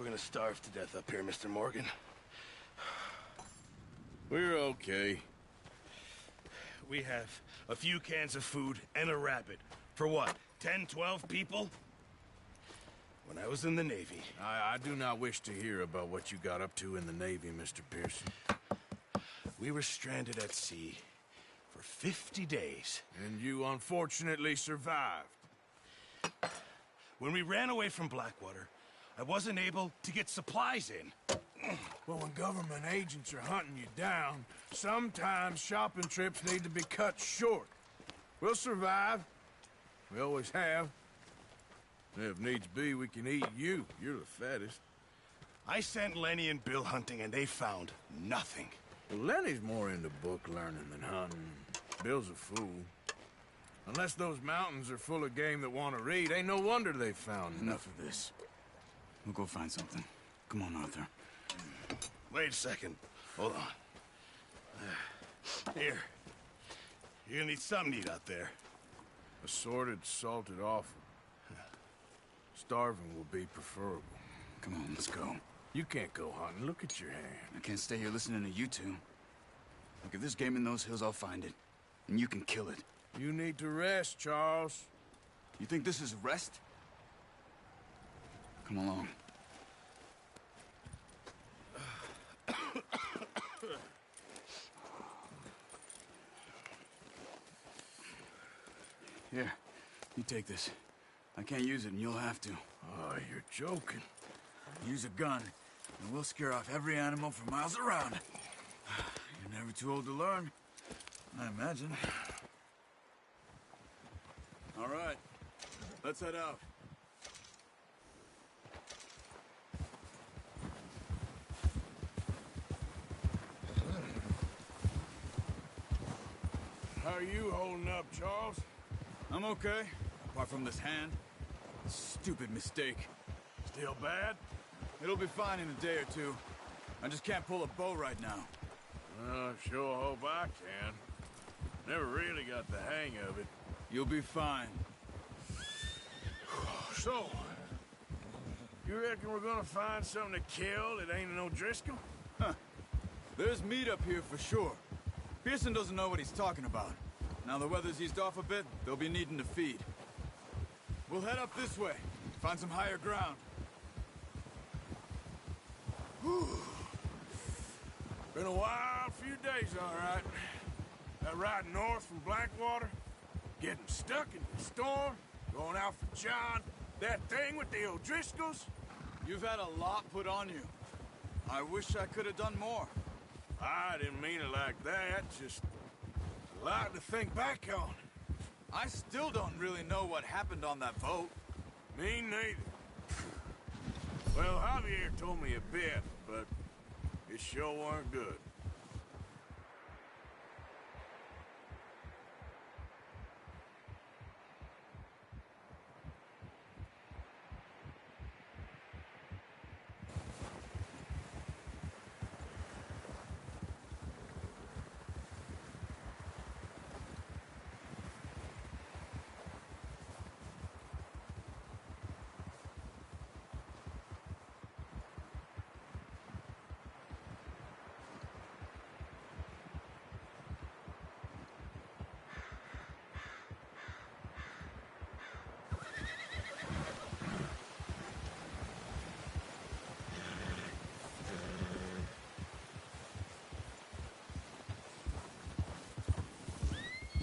gonna starve to death up here, Mr. Morgan. We're okay. We have a few cans of food and a rabbit. For what, 10, 12 people? When I was in the Navy... I do not wish to hear about what you got up to in the Navy, Mr. Pearson. We were stranded at sea for 50 days. And you unfortunately survived. When we ran away from Blackwater, I wasn't able to get supplies in. Well, when government agents are hunting you down, sometimes shopping trips need to be cut short. We'll survive. We always have. If needs be, we can eat you. You're the fattest. I sent Lenny and Bill hunting, and they found nothing. Well, Lenny's more into book learning than hunting. Bill's a fool. Unless those mountains are full of game that want to read, ain't no wonder they found Enough of this. We'll go find something. Come on, Arthur. Wait a second. Hold on. Here. You're gonna need something to eat out there. Assorted, salted offal. Starving will be preferable. Come on, let's go. You can't go hunting. Look at your hand. I can't stay here listening to you two. Look, if there's game in those hills, I'll find it. And you can kill it. You need to rest, Charles. You think this is rest? Come along. Here, you take this. I can't use it, and you'll have to. Oh, you're joking. Use a gun, and we'll scare off every animal for miles around. You're never too old to learn, I imagine. All right, let's head out. How are you holding up, Charles? I'm okay, apart from this hand. Stupid mistake. Still bad? It'll be fine in a day or two. I just can't pull a bow right now. Sure hope I can. Never really got the hang of it. You'll be fine. So, you reckon we're gonna find something to kill that ain't no Driscoll? Huh. There's meat up here for sure. Pearson doesn't know what he's talking about. Now the weather's eased off a bit, they'll be needing to feed. We'll head up this way, find some higher ground. Whew. Been a wild few days, all right. That ride north from Blackwater, getting stuck in the storm, going out for John, that thing with the O'Driscolls. You've had a lot put on you. I wish I could have done more. I didn't mean it like that, just a lot to think back on. I still don't really know what happened on that boat. Me neither. Well, Javier told me a bit, but it sure weren't good.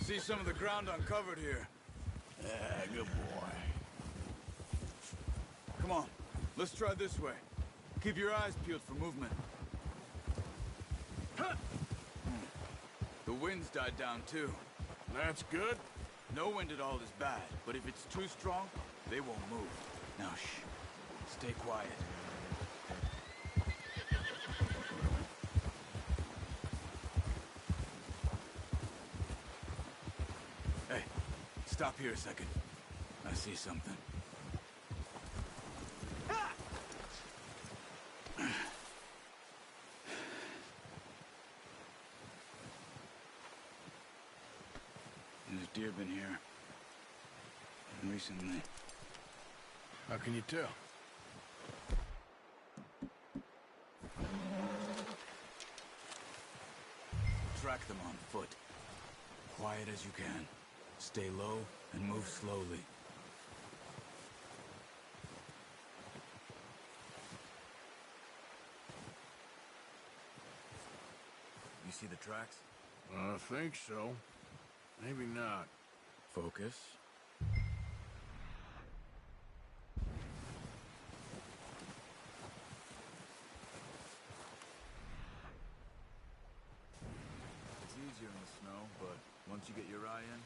See some of the ground uncovered here. Yeah, good boy. Come on, let's try this way. Keep your eyes peeled for movement. The wind's died down too. That's good. No wind at all is bad, but if it's too strong, they won't move. Now shh, stay quiet. Hey, stop here a second. I see something. There's deer been here. Recently. How can you tell? track them on foot. Quiet as you can. Stay low and move slowly. You see the tracks? I think so. Maybe not. Focus. It's easier in the snow, but once you get your eye in,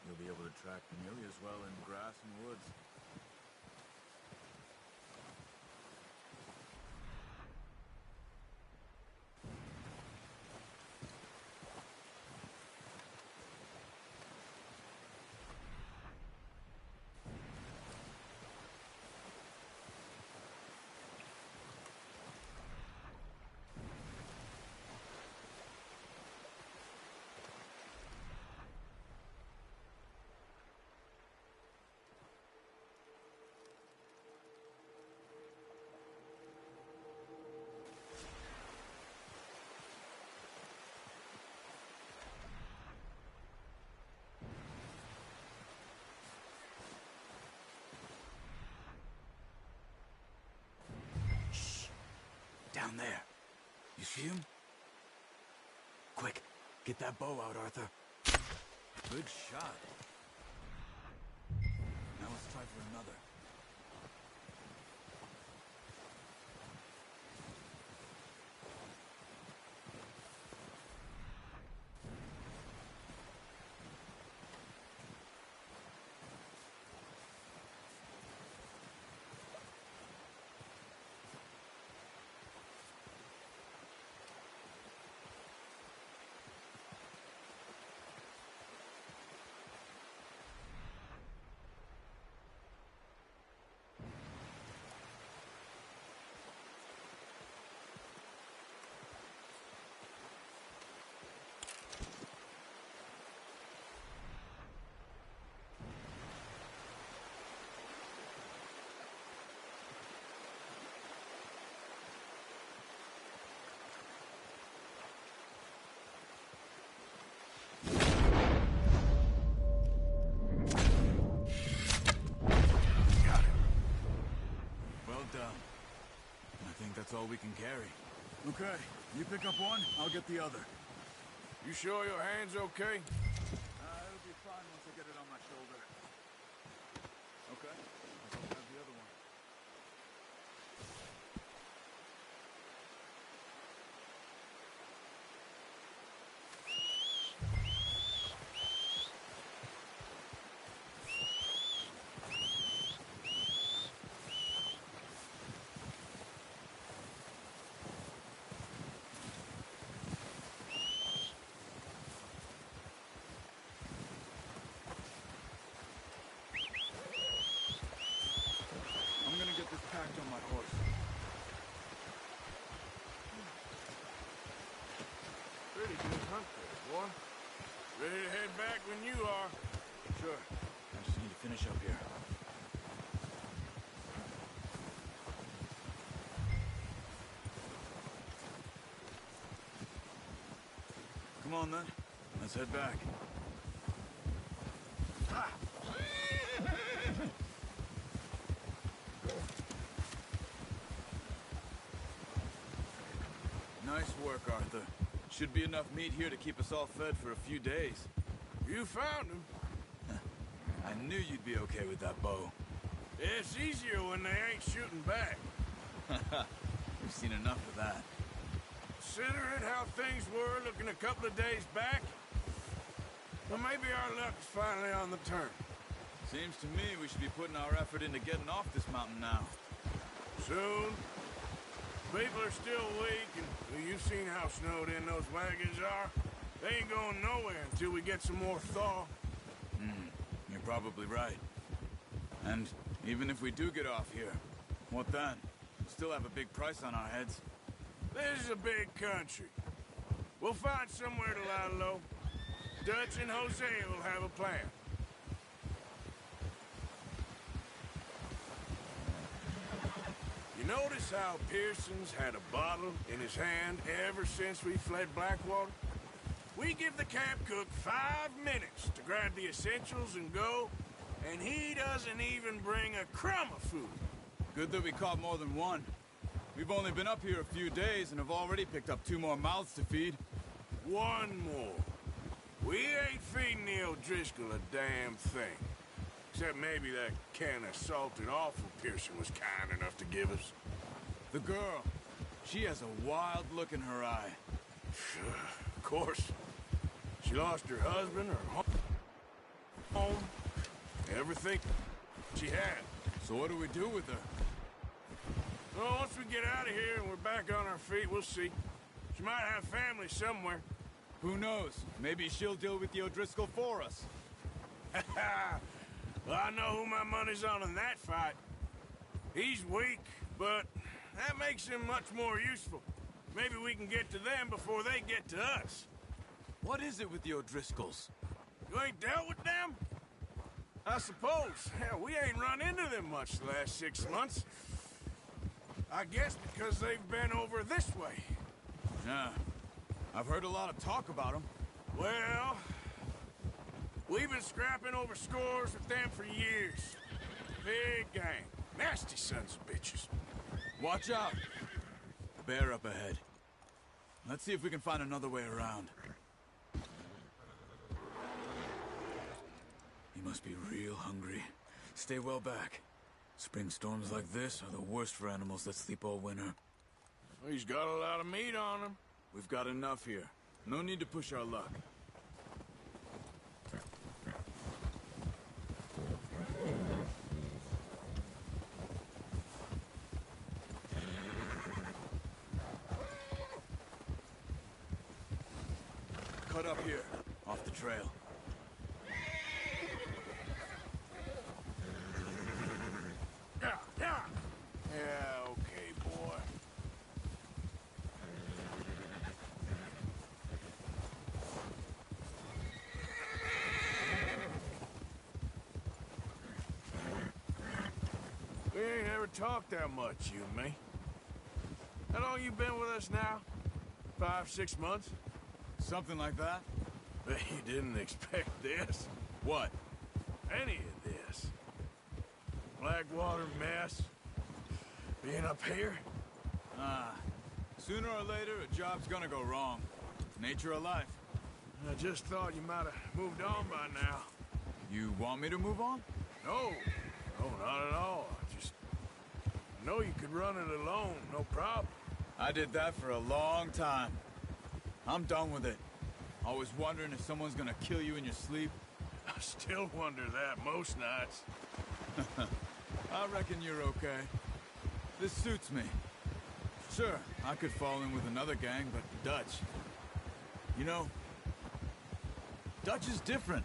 you'll be able to track nearly as well in grass and woods. Down there. You see him? Quick, get that bow out, Arthur. Good shot. Now let's try for another. That's all we can carry. Okay, you pick up one, I'll get the other. You sure your hand's okay? It'll be fine once I get it on my shoulder. Okay, I'll grab the other one. Packed on my horse. Pretty good hunt there, boy. Ready to head back when you are. Sure. I just need to finish up here. Come on then. Let's head back. Nice work, Arthur. Should be enough meat here to keep us all fed for a few days. You found him. I knew you'd be okay with that bow. It's easier when they ain't shooting back. We've seen enough of that. Considering how things were looking a couple of days back, well, maybe our luck's finally on the turn. Seems to me we should be putting our effort into getting off this mountain now. Soon. People are still weak, and well, you've seen how snowed in those wagons are. They ain't going nowhere until we get some more thaw. You're probably right. And even if we do get off here, what then? We'll still have a big price on our heads. This is a big country. We'll find somewhere to lie low. Dutch and Hosea will have a plan. You notice how Pearson's had a bottle in his hand ever since we fled Blackwater? We give the camp cook 5 minutes to grab the essentials and go, and he doesn't even bring a crumb of food. Good that we caught more than one. We've only been up here a few days and have already picked up 2 more mouths to feed. 1 more. We ain't feeding the O'Driscoll a damn thing. Except maybe that can of salted offal Pearson was kind enough to give us. The girl, she has a wild look in her eye. Of course. She lost her husband, her home, everything she had. So what do we do with her? Well, once we get out of here and we're back on our feet, we'll see. She might have family somewhere. Who knows? Maybe she'll deal with the O'Driscoll for us. Well, I know who my money's on in that fight. He's weak, but that makes him much more useful. Maybe we can get to them before they get to us. What is it with the O'Driscolls? You ain't dealt with them? I suppose. Hell, we ain't run into them much the last 6 months. I guess because they've been over this way. Yeah. I've heard a lot of talk about them. Well, we've been scrapping over scores with them for years. Big gang. Nasty sons of bitches. Watch out. Bear up ahead. Let's see if we can find another way around. He must be real hungry. Stay well back. Spring storms like this are the worst for animals that sleep all winter. He's got a lot of meat on him. We've got enough here. No need to push our luck. Cut up here, off the trail. Yeah, okay, boy. We ain't ever talked that much, you and me. How long you been with us now? 5, 6 months? Something like that? Bet you didn't expect this. What? Any of this. Blackwater mess. Being up here? Sooner or later, a job's gonna go wrong. Nature of life. I just thought you might have moved on by now. You want me to move on? No. No, not at all. I know you could run it alone, no problem. I did that for a long time. I'm done with it. Always wondering if someone's gonna kill you in your sleep. I still wonder that most nights. I reckon you're okay. This suits me. Sure, I could fall in with another gang, but Dutch... You know, Dutch is different.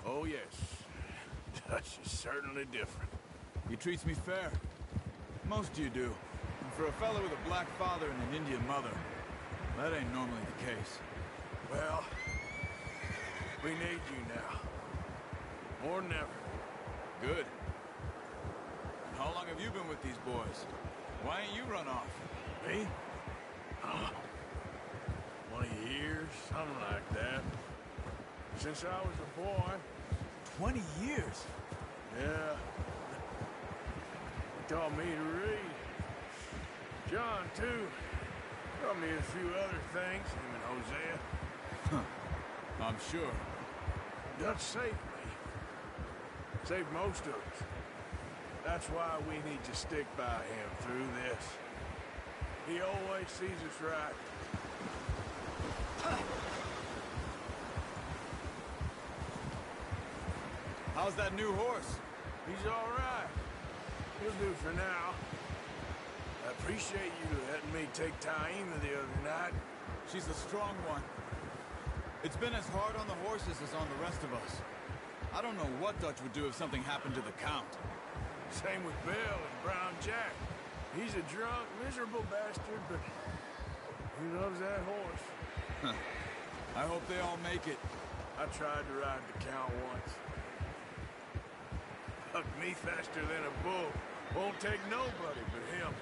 Oh, yes. Dutch is certainly different. He treats me fair. Most of you do. And for a fella with a black father and an Indian mother, that ain't normally the case. Well, we need you now. More than ever. Good. And how long have you been with these boys? Why ain't you run off? Me? 20 years, something like that. Since I was a boy. 20 years? Yeah. He taught me to read. John, too. Taught me a few other things, him and Hosea. Huh. I'm sure. Dutch saved me. Saved most of us. That's why we need to stick by him through this. He always sees us right. How's that new horse? He's all right. He'll do for now. I appreciate you letting me take Taima the other night. She's a strong one. It's been as hard on the horses as on the rest of us. I don't know what Dutch would do if something happened to the Count. Same with Bill and Brown Jack. He's a drunk, miserable bastard, but he loves that horse. I hope they all make it. I tried to ride the Count once. Hucked me faster than a bull. Won't take nobody but him.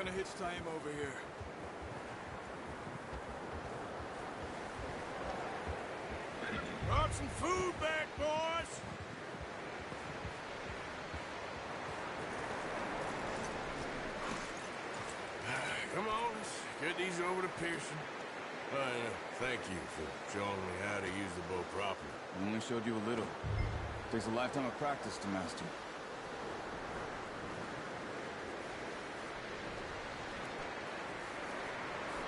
gonna hitch tie him over here. Brought some food back, boys! Come on, let's get these over to Pearson. Thank you for showing me how to use the bow properly. I only showed you a little. Takes a lifetime of practice to master.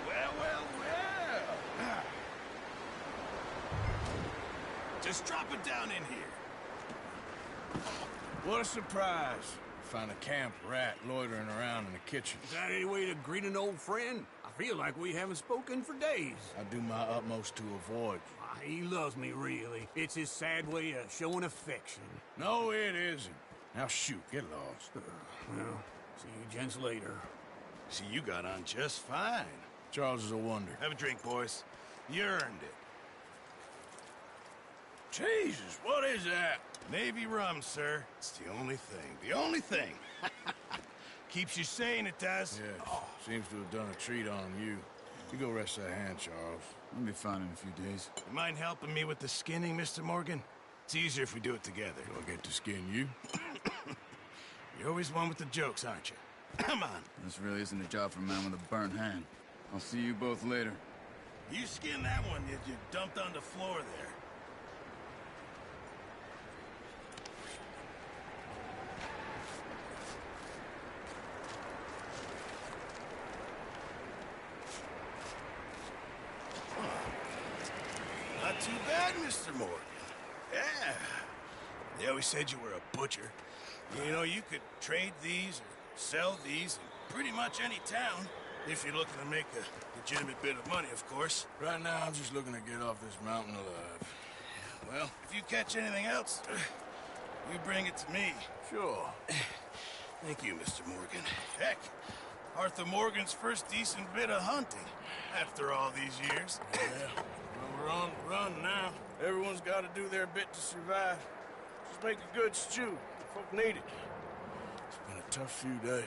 Well, well, well. Just drop it down in here. What a surprise. Find a camp rat loitering around in the kitchen. Is that any way to greet an old friend? I feel like we haven't spoken for days. I do my utmost to avoid. He loves me, really. It's his sad way of showing affection. No, it isn't. Now shoot, get lost. Well, see you gents later. See, you got on just fine. Charles is a wonder. Have a drink, boys. You earned it. Jesus, what is that? Navy rum, sir. It's the only thing. The only thing. Keeps you sane, it does. Yes, seems to have done a treat on you. You go rest that hand, Charles. I'll be fine in a few days. You mind helping me with the skinning, Mr. Morgan? It's easier if we do it together. Do I get to skin you? You're always one with the jokes, aren't you? Come on. This really isn't a job for a man with a burnt hand. I'll see you both later. You skin that one that you dumped on the floor there. Not too bad, Mr. Morgan. Yeah. They always said you were a butcher. You know, you could trade these or sell these in pretty much any town. If you're looking to make a legitimate bit of money, of course. Right now, I'm just looking to get off this mountain alive. Well, if you catch anything else, you bring it to me. Sure. Thank you, Mr. Morgan. Heck, Arthur Morgan's first decent bit of hunting after all these years. Yeah. Well, we're on the run now. Everyone's got to do their bit to survive. Just make a good stew. Folk need it. It's been a tough few days.